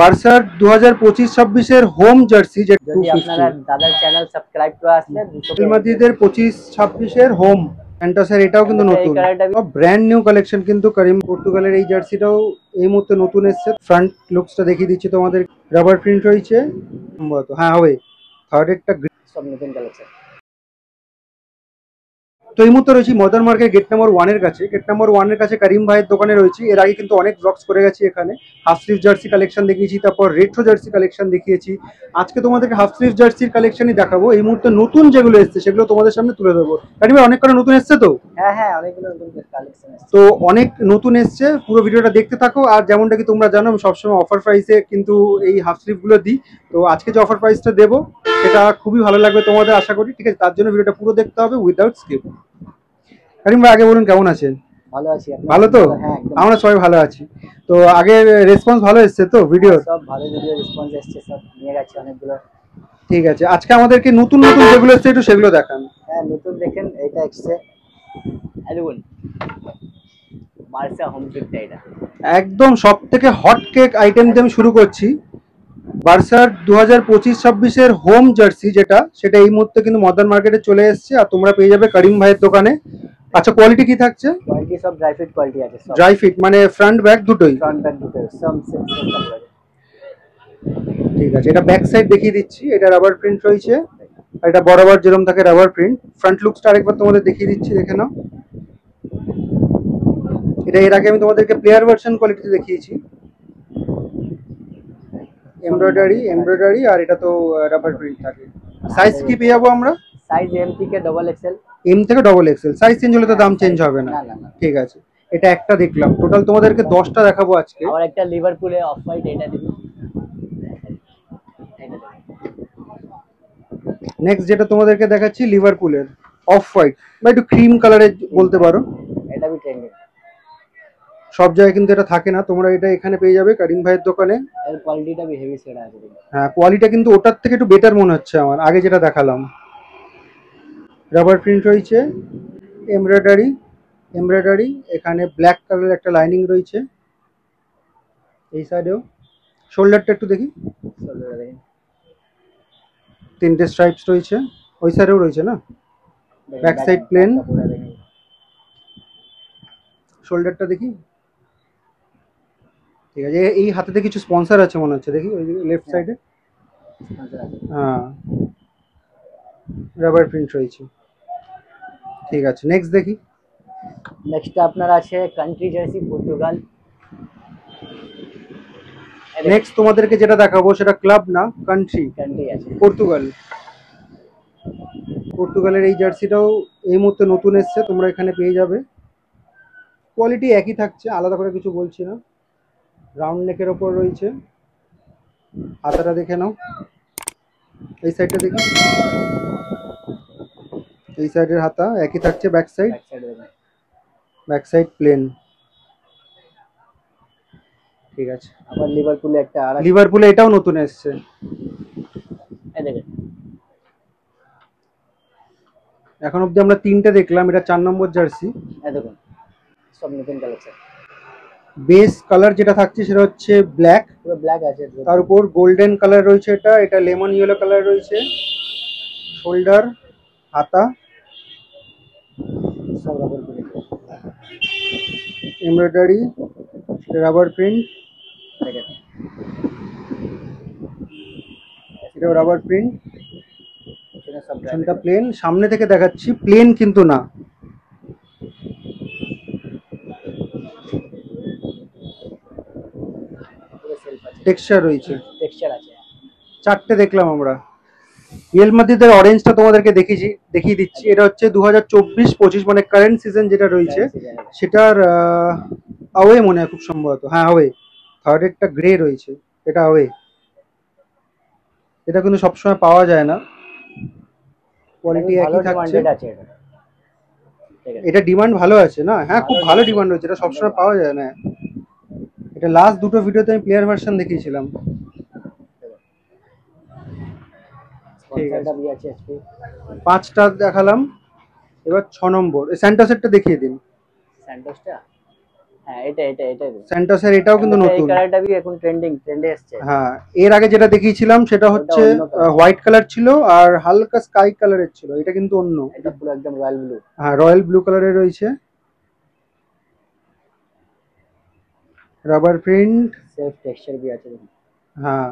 বার্সার 2025-26 home jersey যেটা যদি আপনারা দাদার চ্যানেল সাবস্ক্রাইব করে আসলে রিয়াল মাদ্রিদের 25-26 হোম ফ্যান্টাসের এটাও কিন্তু নতুন ব্র্যান্ড নিউ কালেকশন কিন্তু করিম পর্তুগালের এই জার্সিটাও এই মুহূর্তে নতুন এসেছে। ফ্রন্ট লুকসটা দেখিয়ে দিচ্ছি তোমাদের, রাবার প্রিন্ট রয়েছে সম্ভবত, হ্যাঁ হবে থার্ড এরটা সব নতুন কালেকশন। তো এই মুহূর্তে রয়েছি মডার্ন মার্কেট গেট নাম্বার 1 এর কাছে। গেট নাম্বার 1 এর কাছে করিম ভাইয়ের দোকানে রয়েছি। এর আগে কিন্তু অনেক ব্লগস করে গেছি, এখানে হাফ স্লিভ জার্সি কালেকশন দেখিয়েছি, তারপর রেট্রো জার্সি কালেকশন দেখিয়েছি। আজকে তোমাদেরকে হাফ স্লিভ জার্সির কালেকশনই দেখাবো। এই মুহূর্তে নতুন যেগুলো এসছে সেগুলো তোমাদের সামনে তুলে দেবো। করিম ভাই অনেক কটা নতুন এসছে তো? হ্যাঁ অনেকগুলো নতুন কালেকশন এসছে। তো অনেক নতুন এসছে, পুরো ভিডিওটা দেখতে থাকো। আর যেমনটা কি তোমরা জানো আমি সবসময় অফার প্রাইসে কিন্তু এই হাফ স্লিভ গুলো দিই। তো আজকে যে অফার প্রাইসটা দেবো সেটা খুবই ভালো লাগবে তোমাদের আশা করি, ঠিক আছে? তার জন্য ভিডিওটা পুরো দেখতে হবে উইদাউট স্কিপ। করিম ভাই আগে বলুন কেমন আছেন? ভালো আছি। ভালো তো? হ্যাঁ আমরা সবাই ভালো আছি। তো আগে রেসপন্স ভালো এসছে তো ভিডিও? সব ভালো ভিডিও রেসপন্স এসছে, সব নিয়ে গেছে অনেকগুলো। ঠিক আছে, আজকে আমাদেরকে নতুন নতুন যেগুলো এসছে একটু সেগুলো দেখান। হ্যাঁ নতুন দেখেন, এটা এসছে দেখুন বার্সা হোম কিটটা। এটা একদম সব থেকে হট কেক আইটেম দিয়ে আমি শুরু করছি। বার্সার 2025-26 হোম জার্সি যেটা, সেটা এই মুহূর্তে কিন্তু মডার্ন মার্কেটে চলে এসেছে আর তোমরা পেয়ে যাবে করিম ভাইয়ের দোকানে। আচ্ছা কোয়ালিটি কি থাকছে? কোয়ালিটি সব ড্রাই ফিট কোয়ালিটি আছে, সব ড্রাই ফিট মানে ফ্রন্ট ব্যাক দুটোই? ফ্রন্ট ব্যাক দুটো সব সেম কাপড় আছে। ঠিক আছে, এটা ব্যাক সাইড দেখিয়ে দিচ্ছি। এটা রাবার প্রিন্ট রয়েছে আর এটা বরাবর যেরকম থাকে রাবার প্রিন্ট। ফ্রন্ট লুকসটা আরেকবার তোমাদের দেখিয়ে দিচ্ছি, দেখে নাও। এটা এর আগে আমি তোমাদেরকে প্লেয়ার ভার্সন কোয়ালিটিতে দেখিয়েছি। এমব্রয়ডারি আর এটা তো রাবার প্রিন্ট থাকে। সাইজ কি পেয়ে যাবো আমরা? সাইজ এম থেকে ডবল এক্সেল। এম থেকে ডবল এক্সেল। সাইজ চেঞ্জ হলে তো দাম চেঞ্জ হবে না। ঠিক আছে, এটা একটা দেখলাম, টোটাল তোমাদেরকে 10টা দেখাবো আজকে। আর একটা লিভারপুলে অফ হোয়াইট, এটা দেখুন। নেক্সট যেটা তোমাদেরকে দেখাচ্ছি লিভারপুলের অফ হোয়াইট বা একটু ক্রিম কালারের বলতে পারো। এটা বি ট্রেন্ডিং। সব জায়গায় কিন্তু এটা থাকে না, তোমরা এটা এখানে পেয়ে যাবে করিম ভাইয়ের দোকানে। এর কোয়ালিটিটা বি হেভি সেট আছে। হ্যাঁ কোয়ালিটি কিন্তু ওটার থেকে একটু বেটার মনে হচ্ছে আমার, আগে যেটা দেখালাম। রাবার প্রিন্ট রয়েছে, এমব্রয়ডারি এখানে ব্ল্যাক কালারের একটা লাইনিং রয়েছে। এই সাইডেও শোল্ডারটা একটু দেখি, তিনটে স্ট্রাইপস রয়েছে। ওই সাইডেও রয়েছে না? ব্যাক সাইড প্লেন, শোল্ডারটা দেখি। ঠিক আছে, এই হাতেতে কিছু স্পন্সর আছে মনে হচ্ছে, দেখি ওই লেফট সাইডে। হ্যাঁ রাবার প্রিন্ট রয়েছে। ঠিক আছে, নেক্সট দেখি। নেক্সট আপনার আছে কান্ট্রি জার্সি পর্তুগাল। নেক্সট তোমাদেরকে যেটা দেখাবো সেটা ক্লাব না, কান্ট্রি আছে পর্তুগালের এই জার্সিটাও এই মুহূর্তে নতুন এসছে, তোমরা এখানে পেয়ে যাবে। কোয়ালিটি একই থাকছে, আলাদা করে কিছু বলছি না। রাউন্ড নেকের ওপর রয়েছে, হাতাটা দেখে নাও। এই সাইডটা দেখি, এই সাইডের হাতা একই থাকছে। Back side plane. ঠিক আছে, আবার লিভারপুলে একটা লিভারপুলে এটাও নতুন এসছে। এখন অবধি আমরা 3টে দেখলাম, এটা 4 নম্বর জার্সি। দেখুন সব নতুন কালেকশন। বেস কালার যেটা থাকছে সেটা হচ্ছে ব্ল্যাক, পুরো ব্ল্যাক আছে, তার উপর গোল্ডেন কালার রয়েছে। এটা লেমন ইয়েলো কালার রয়েছে। শোল্ডার, হাতা সব rubber print, embroidery, rubber print. দেখেন এটাও রাবার প্রিন্ট। সব এটা প্লেন, সামনে থেকে দেখাচ্ছি প্লেন কিন্তু না। টেক্সচার রয়েছে, টেক্সচার আছে। 4টে দেখলাম আমরা। রিয়াল মাদ্রিদের অরেঞ্জটা তোমাদেরকে দেখিয়ে দিচ্ছি। এটা হচ্ছে 2024-25 মানে কারেন্ট সিজন যেটা রয়েছে সেটার আওয়ে মনে হয় খুব সম্ভবত। হ্যাঁ আওয়ে, থার্ড এরটা গ্রে রয়েছে, এটা আওয়ে। এটা কিন্তু সবসময় পাওয়া যায় না, কোয়ালিটি একই থাকছে। এটা ডিমান্ড ভালো আছে না? হ্যাঁ খুব ভালো ডিমান্ড হচ্ছে, এটা সবসময় পাওয়া যায় না। এটা লাস্ট দুটো ভিডিওতে আমি প্লেয়ার ভার্সন দেখিয়েছিলাম। ঠিক আছে, 5টা দেখালাম, এবার 6 নম্বর স্যান্টোসেরটা দেখিয়ে দিন। স্যান্টোসটা হ্যাঁ এটা স্যান্টাসের এটাও কিন্তু এই নতুন। কালারটা भी এখন ট্রেন্ডে এসছে। হ্যাঁ, এর আগে যেটা দেখিয়েছিলাম সেটা ওটা হচ্ছে অন্য কালার, হোয়াইট কালার ছিল আর হালকা স্কাই কালারের ছিল, এটা কিন্তু অন্য। এটা পুরো একদম রয়্যাল ব্লু। হ্যাঁ, রয়্যাল ব্লু কালারের রয়েছে, রাবার প্রিন্ট। সেলফ টেক্সচার भी আছে দেখুন। হ্যাঁ,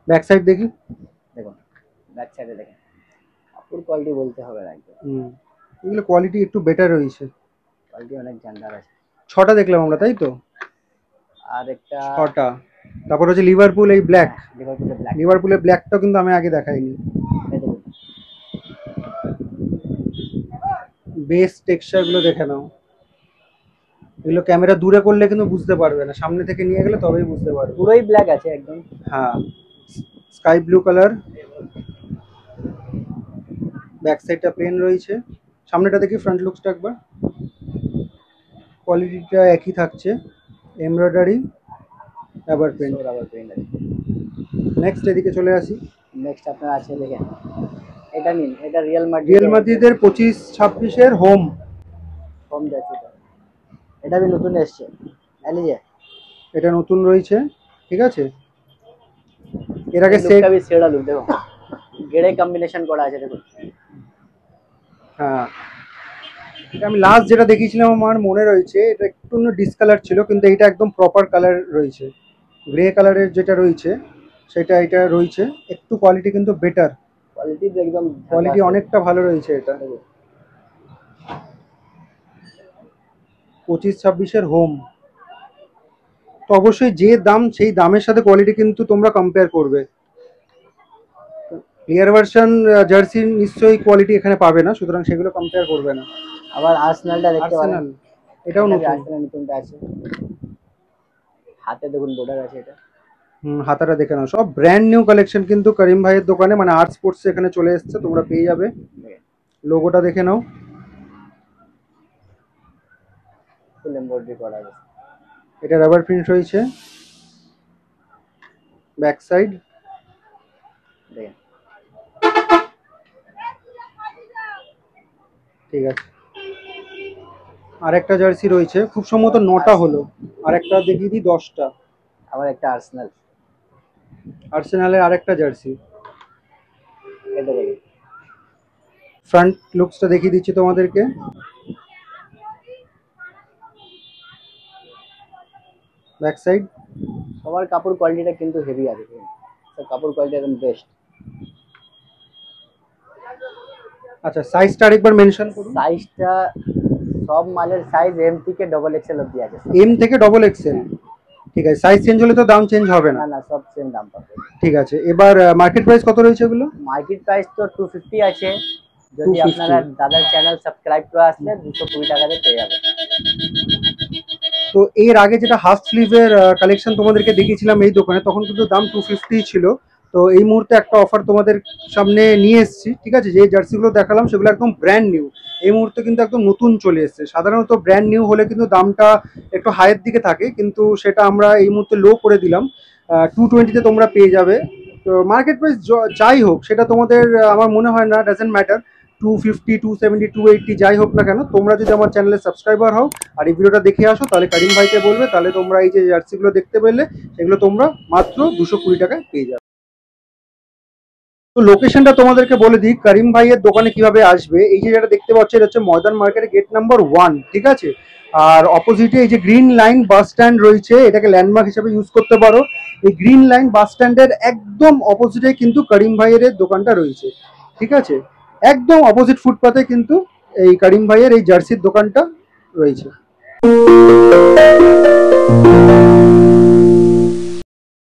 ব্যাক সাইড দেখি। দেখুন ব্যাক সাইডে দেখেন, কাপড় কোয়ালিটি বলতে হবে না একদম, এগুলো কোয়ালিটি একটু বেটার রয়েছে। কোয়ালিটি অনেক জানদার আছে। 6টা দেখলাম আমরা, তাই তো? আর একটা 6টা। তারপর হচ্ছে লিভারপুল, এই ব্ল্যাক। লিভারপুলের ব্ল্যাক, লিভারপুলের ব্ল্যাকটাও কিন্তু আমি আগে দেখাইনি। এই দেখুন বেস টেক্সচার গুলো দেখে নাও। এগুলো ক্যামেরা দূরে করলে কিন্তু বুঝতে পারবে না, সামনে থেকে নিয়ে গেলে তবেই বুঝতে পারবে। পুরোই ব্ল্যাক আছে একদম। হ্যাঁ, স্কাই ব্লু কালার। ব্যাক সাইডটা প্লেন রয়েছে, সামনেটা দেখি ফ্রন্ট লুকসটা একবার। কোয়ালিটিটা একই থাকছে, embroidery, rubber print. Rubber print আছে। নেক্সট এদিকে চলে আসি। নেক্সট আপনার আছে দেখেন, এটা নিন, এটা রিয়াল মাদ্রিদের 25-26-এর হোম যাচ্ছে এটা भी নতুন এসেছে, এলিজে এটা নতুন রয়েছে, ঠিক আছে। এর আগে সেট, লুকটা भी সেরা লুক দেখো, গ্রে কম্বিনেশন করা আছে দেখুন। হ্যাঁ, এটা আমি লাস্ট যেটা দেখিয়েছিলাম আমার মনে রয়েছে, এটা একটু ডিসকালার ছিল, কিন্তু এটা একদম প্রপার কালার রয়েছে। গ্রে কালারের যেটা রয়েছে সেটা এটা রয়েছে, একটু কোয়ালিটি কিন্তু বেটার, কোয়ালিটি একদম কোয়ালিটি অনেকটা ভালো রয়েছে এটা। 25-26-এর হোম, তো অবশ্যই যে দাম সেই দামের সাথে কোয়ালিটি কিন্তু তোমরা কম্পেয়ার করবে। ক্লিয়ার ভার্সন জার্সি নিশ্চয়ই কোয়ালিটি এখানে পাবে না, সুতরাং সেগুলো কম্পেয়ার করবে না। আবার আর্সেনালটা দেখতে পারেন, আর্সেনাল, এটাও নতুন। আর্সেনাল নতুনটা আছে, হাতে দেখুন বর্ডার আছে এটা। হাতাটা দেখে নাও, সব ব্র্যান্ড নিউ কালেকশন কিন্তু করিম ভাইয়ের দোকানে, মানে আর্ট স্পোর্টস এখানে চলে এসেছে, তোমরা পেয়ে যাবে। লোগোটা দেখে নাও, ফুল এমব্রয়ডারি করা আছে। এটা রাবার প্রিন্ট রয়েছে, ব্যাক সাইড দেখেন ঠিক আছে। আরেকটা জার্সি রয়েছে, খুব সম্ভবত 9টা হলো, আরেকটা দেখিয়ে দিই 10টা। আবার একটা আর্সেনাল, আর্সেনালের আরেকটা জার্সি। এটা দেখেন ফ্রন্ট লুকসটা দেখিয়ে দিচ্ছি তোমাদেরকে। ব্যাক সাইড, সবার কাপড় কোয়ালিটিটা কিন্তু হেভি আছে, সব কাপড় কোয়ালিটি একদম বেস্ট। আচ্ছা, সাইজটা আরেকবার মেনশন করুন। সাইজটা সব মালের সাইজ এম থেকে ডবল এক্সেল অবধি আছে, এম থেকে ডবল এক্সেল, ঠিক আছে। সাইজ চেঞ্জ হলে তো দাম চেঞ্জ হবে না? না সব সেম দাম পাবে। ঠিক আছে, এবার মার্কেট প্রাইস কত রয়েছে এগুলো? মার্কেট প্রাইস তো 250 আছে, যদি 250 আপনারা দাদার চ্যানেল সাবস্ক্রাইব করে আসলে 220 টাকাতে পেয়ে যাবেন। তো এর আগে যেটা হাফ স্লিভের কালেকশন তোমাদেরকে দেখিয়েছিলাম এই দোকানে, তখন কিন্তু দাম 250 ছিল। তো এই মুহূর্তে একটা অফার তোমাদের সামনে নিয়ে এসেছি, ঠিক আছে। যে জার্সিগুলো দেখালাম সেগুলো একদম ব্র্যান্ড নিউ, এই মুহূর্তে কিন্তু একদম নতুন চলে এসেছে। সাধারণত ব্র্যান্ড নিউ হলে কিন্তু দামটা একটু হাইয়ের দিকে থাকে, কিন্তু সেটা আমরা এই মুহূর্তে লো করে দিলাম, 220-তে তোমরা পেয়ে যাবে। তো মার্কেট প্রাইস যাই হোক সেটা তোমাদের আমার মনে হয় না ডাজেন্ট ম্যাটার, 250, 270, 280 যাই হোক না কেন, তোমরা যদি আমার চ্যানেলে সাবস্ক্রাইবার হও আর এই ভিডিওটা দেখে আসো, তাহলে করিম ভাইকে বলবে, তাহলে তোমরা এই যে জার্সিগুলো দেখতে পেলে সেগুলো তোমরা মাত্র 220 টাকায় পেয়ে যাবে। তো লোকেশনটা তোমাদেরকে বলে দিই, করিম ভাইয়ের দোকানে কিভাবে আসবে। এই যে যেটা দেখতে পাচ্ছ, এটা হচ্ছে মডার্ন মার্কেটের গেট নাম্বার 1, ঠিক আছে। আর অপোজিটে এই যে গ্রিন লাইন বাস স্ট্যান্ড রয়েছে, এটাকে ল্যান্ডমার্ক হিসেবে ইউজ করতে পারো। এই গ্রিন লাইন বাস স্ট্যান্ডের একদম অপোজিটে কিন্তু করিম ভাইয়ের দোকানটা রয়েছে, ঠিক আছে। একদম অপোজিট ফুটপাতে কিন্তু এই করিম ভাইয়ের এই জার্সির দোকানটা রয়েছে।